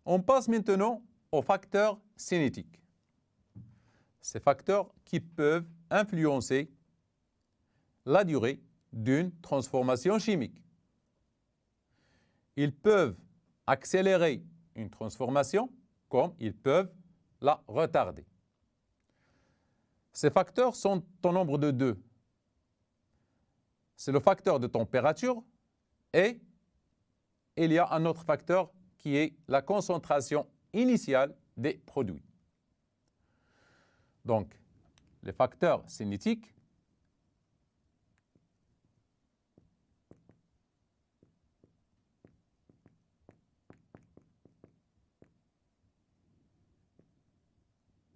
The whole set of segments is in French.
On passe maintenant aux facteurs cinétiques. Ces facteurs qui peuvent influencer la durée d'une transformation chimique. Ils peuvent accélérer une transformation comme ils peuvent la retarder. Ces facteurs sont au nombre de deux. C'est le facteur de température et il y a un autre facteur qui est la concentration initiale des produits. Donc, les facteurs cinétiques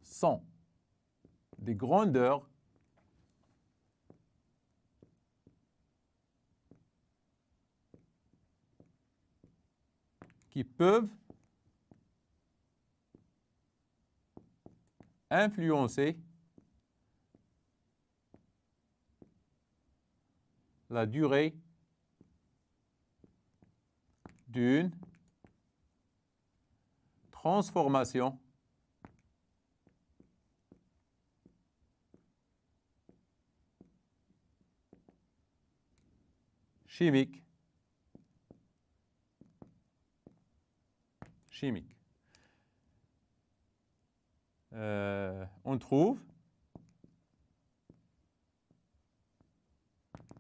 sont des grandeurs qui peuvent influencer la durée d'une transformation chimique. On trouve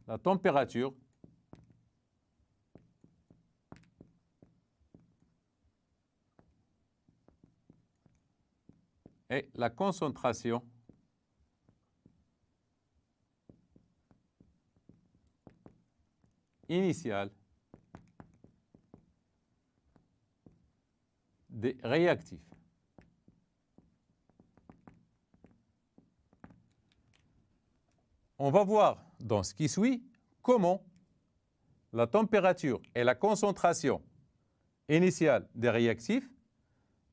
la température et la concentration initiale des réactifs. On va voir dans ce qui suit comment la température et la concentration initiale des réactifs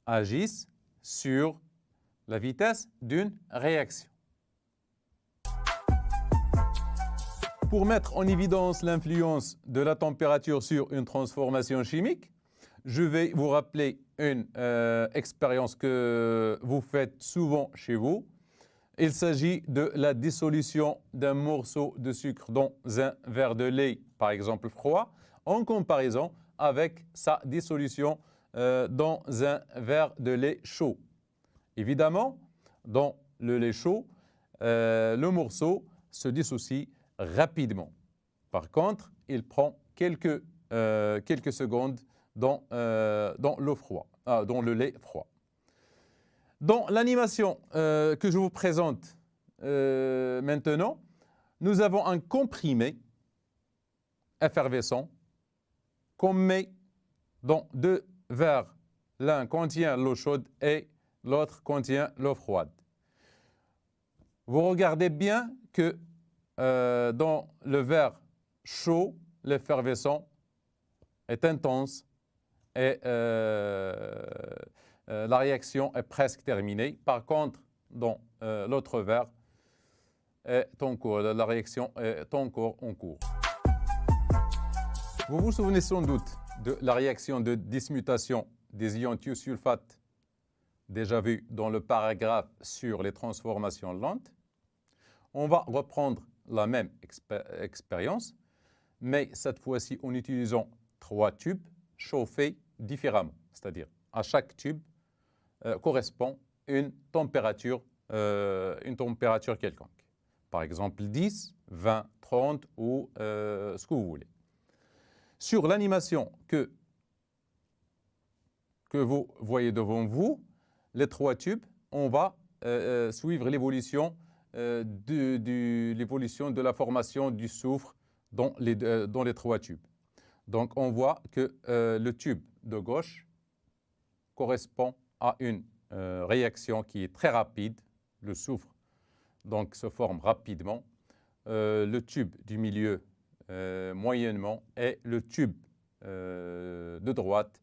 agissent sur la vitesse d'une réaction. Pour mettre en évidence l'influence de la température sur une transformation chimique, je vais vous rappeler une expérience que vous faites souvent chez vous. Il s'agit de la dissolution d'un morceau de sucre dans un verre de lait, par exemple froid, en comparaison avec sa dissolution dans un verre de lait chaud. Évidemment, dans le lait chaud, le morceau se dissocie rapidement. Par contre, il prend quelques secondes dans le lait froid. Dans l'animation que je vous présente maintenant, nous avons un comprimé effervescent qu'on met dans deux verres. L'un contient l'eau chaude et l'autre contient l'eau froide. Vous regardez bien que dans le verre chaud, l'effervescent est intense et la réaction est presque terminée. Par contre, dans l'autre verre, la réaction est encore en cours. Vous vous souvenez sans doute de la réaction de dismutation des ions thiosulfate déjà vue dans le paragraphe sur les transformations lentes. On va reprendre la même expérience, mais cette fois-ci en utilisant 3 tubes chauffés différemment. C'est-à-dire, à chaque tube correspond une température quelconque. Par exemple, 10, 20, 30 ou ce que vous voulez. Sur l'animation que vous voyez devant vous, les 3 tubes, on va suivre l'évolution de la formation du soufre dans les 3 tubes. Donc, on voit que le tube de gauche correspond à une réaction qui est très rapide. Le soufre donc, se forme rapidement. Le tube du milieu moyennement et le tube de droite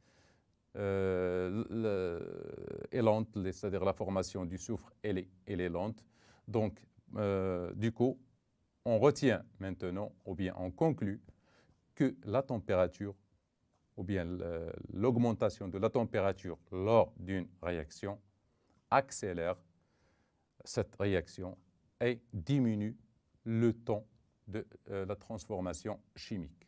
est lente, c'est-à-dire la formation du soufre elle est lente. Donc, du coup, on retient maintenant, ou bien on conclut, que la température ou bien l'augmentation de la température lors d'une réaction accélère cette réaction et diminue le temps de la transformation chimique.